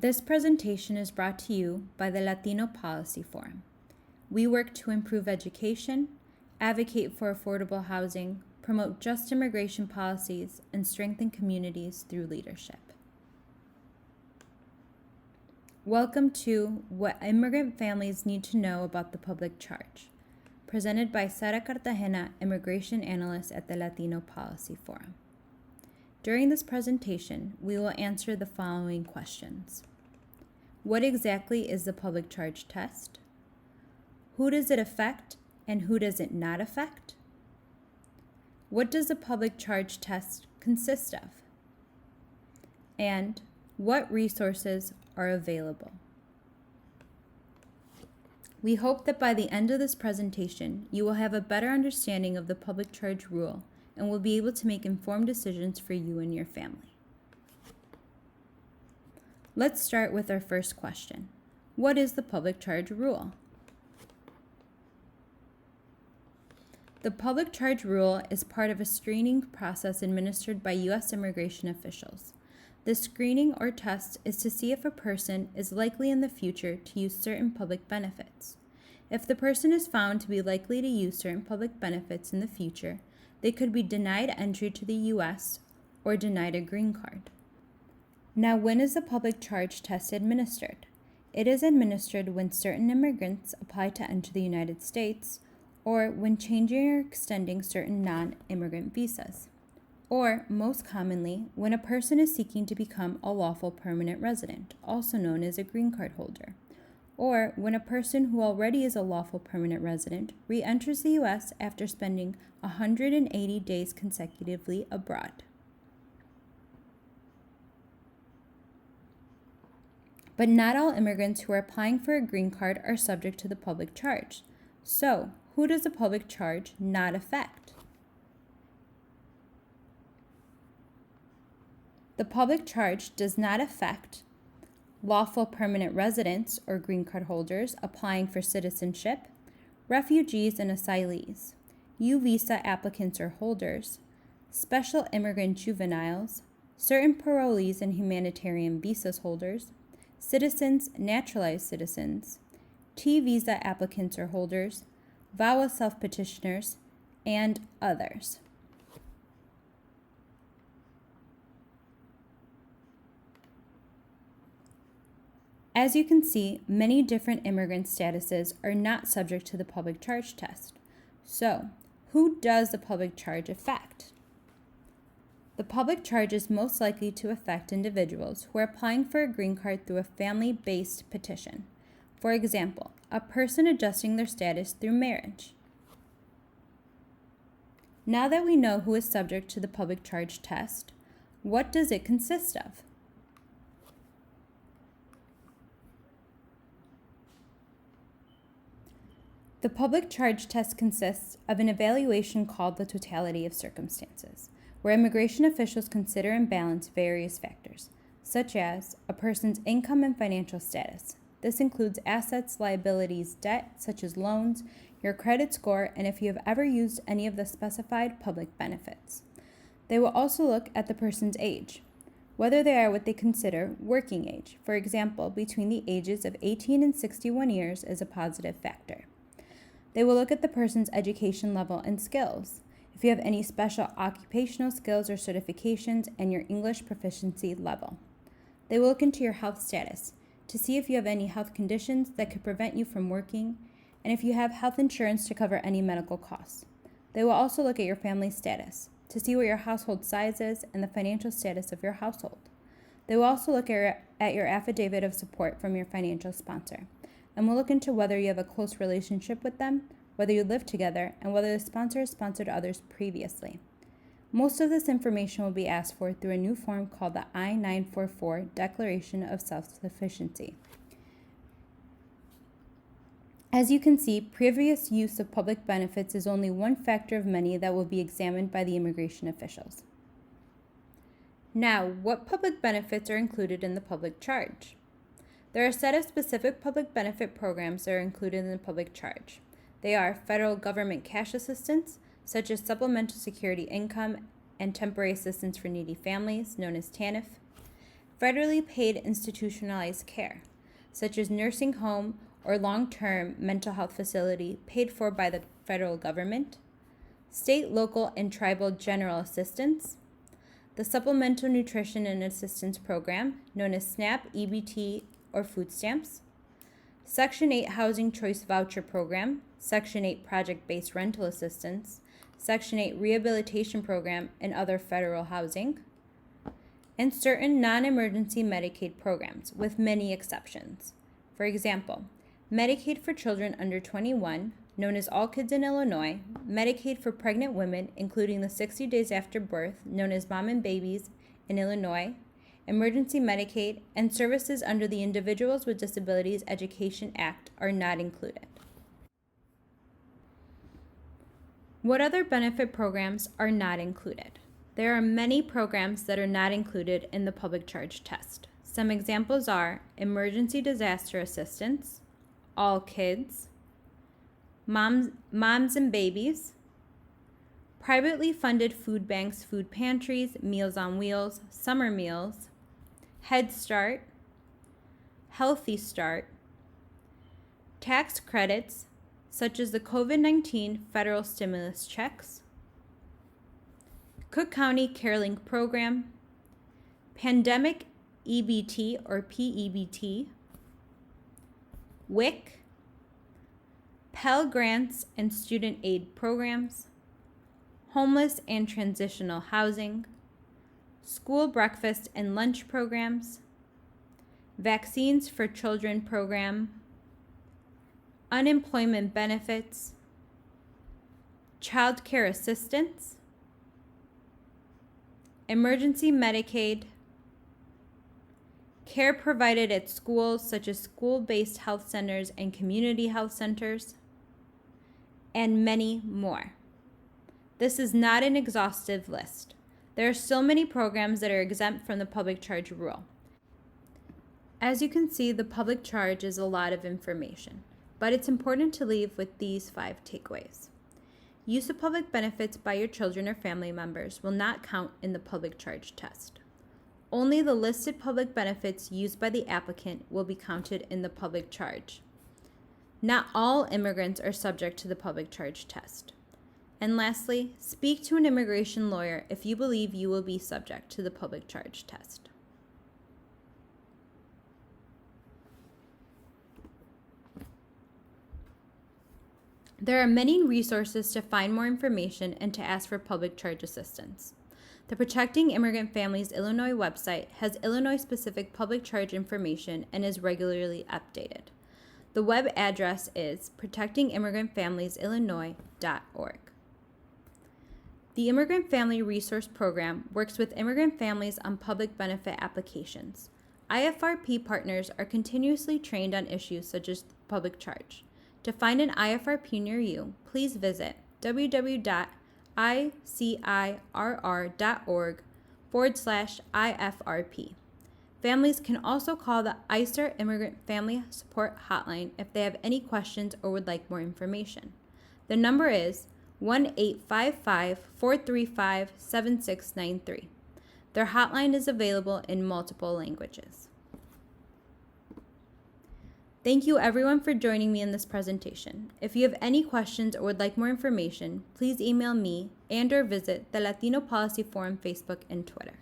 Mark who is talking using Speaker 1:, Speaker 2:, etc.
Speaker 1: This presentation is brought to you by the Latino Policy Forum. We work to improve education, advocate for affordable housing, promote just immigration policies, and strengthen communities through leadership. Welcome to What Immigrant Families Need to Know About the Public Charge, presented by Sara Cartagena, Immigration Analyst at the Latino Policy Forum. During this presentation, we will answer the following questions. What exactly is the public charge test? Who does it affect and who does it not affect? What does the public charge test consist of? And what resources are available? We hope that by the end of this presentation, you will have a better understanding of the public charge rule and will be able to make informed decisions for you and your family. Let's start with our first question. What is the public charge rule? The public charge rule is part of a screening process administered by U.S. immigration officials. The screening or test is to see if a person is likely in the future to use certain public benefits. If the person is found to be likely to use certain public benefits in the future, they could be denied entry to the U.S. or denied a green card. Now, when is the public charge test administered? It is administered when certain immigrants apply to enter the United States, or when changing or extending certain non-immigrant visas, or most commonly, when a person is seeking to become a lawful permanent resident, also known as a green card holder, or when a person who already is a lawful permanent resident re-enters the U.S. after spending 180 days consecutively abroad. But not all immigrants who are applying for a green card are subject to the public charge. So, who does the public charge not affect? The public charge does not affect lawful permanent residents or green card holders applying for citizenship, refugees and asylees, U visa applicants or holders, special immigrant juveniles, certain parolees and humanitarian visas holders, citizens, naturalized citizens, T visa applicants or holders, VAWA self-petitioners, and others. As you can see, many different immigrant statuses are not subject to the public charge test. So, who does the public charge affect? The public charge is most likely to affect individuals who are applying for a green card through a family-based petition. For example, a person adjusting their status through marriage. Now that we know who is subject to the public charge test, what does it consist of? The public charge test consists of an evaluation called the totality of circumstances, where immigration officials consider and balance various factors, such as a person's income and financial status. This includes assets, liabilities, debt, such as loans, your credit score, and if you have ever used any of the specified public benefits. They will also look at the person's age, whether they are what they consider working age. For example, between the ages of 18 and 61 years is a positive factor. They will look at the person's education level and skills, if you have any special occupational skills or certifications, and your English proficiency level. They will look into your health status to see if you have any health conditions that could prevent you from working, and if you have health insurance to cover any medical costs. They will also look at your family status to see what your household size is and the financial status of your household. They will also look at your affidavit of support from your financial sponsor, and will look into whether you have a close relationship with them, whether you live together, and whether the sponsor has sponsored others previously. Most of this information will be asked for through a new form called the I-944 Declaration of Self-Sufficiency. As you can see, previous use of public benefits is only one factor of many that will be examined by the immigration officials. Now, what public benefits are included in the public charge? There are a set of specific public benefit programs that are included in the public charge. They are federal government cash assistance, such as Supplemental Security Income and Temporary Assistance for Needy Families, known as TANF, federally paid institutionalized care, such as nursing home or long-term mental health facility paid for by the federal government, state, local, and tribal general assistance, the Supplemental Nutrition and Assistance Program, known as SNAP, EBT, or food stamps, Section 8 Housing Choice Voucher Program, Section 8 Project-Based Rental Assistance, Section 8 Rehabilitation Program, and other federal housing, and certain non-emergency Medicaid programs, with many exceptions. For example, Medicaid for children under 21, known as All Kids in Illinois, Medicaid for pregnant women, including the 60 days after birth, known as Mom and Babies in Illinois, Emergency Medicaid, and services under the Individuals with Disabilities Education Act are not included. What other benefit programs are not included? There are many programs that are not included in the public charge test. Some examples are emergency disaster assistance, all kids, moms and babies, privately funded food banks, food pantries, Meals on Wheels, summer meals, Head Start, Healthy Start, tax credits such as the COVID-19 federal stimulus checks, Cook County CareLink program, Pandemic EBT or PEBT, WIC, Pell Grants and student aid programs, homeless and transitional housing, school breakfast and lunch programs, vaccines for children program, unemployment benefits, child care assistance, emergency Medicaid, care provided at schools such as school-based health centers and community health centers, and many more. This is not an exhaustive list. There are still many programs that are exempt from the public charge rule. As you can see, the public charge is a lot of information, but it's important to leave with these 5 takeaways. Use of public benefits by your children or family members will not count in the public charge test. Only the listed public benefits used by the applicant will be counted in the public charge. Not all immigrants are subject to the public charge test. And lastly, speak to an immigration lawyer if you believe you will be subject to the public charge test. There are many resources to find more information and to ask for public charge assistance. The Protecting Immigrant Families Illinois website has Illinois-specific public charge information and is regularly updated. The web address is protectingimmigrantfamiliesillinois.org. The Immigrant Family Resource Program works with immigrant families on public benefit applications. IFRP partners are continuously trained on issues such as public charge. To find an IFRP near you, please visit www.icirr.org/IFRP. Families can also call the ICER Immigrant Family Support Hotline if they have any questions or would like more information. The number is 1-855-435-7693. Their hotline is available in multiple languages. Thank you everyone for joining me in this presentation. If you have any questions or would like more information, please email me and/or visit the Latino Policy Forum Facebook and Twitter.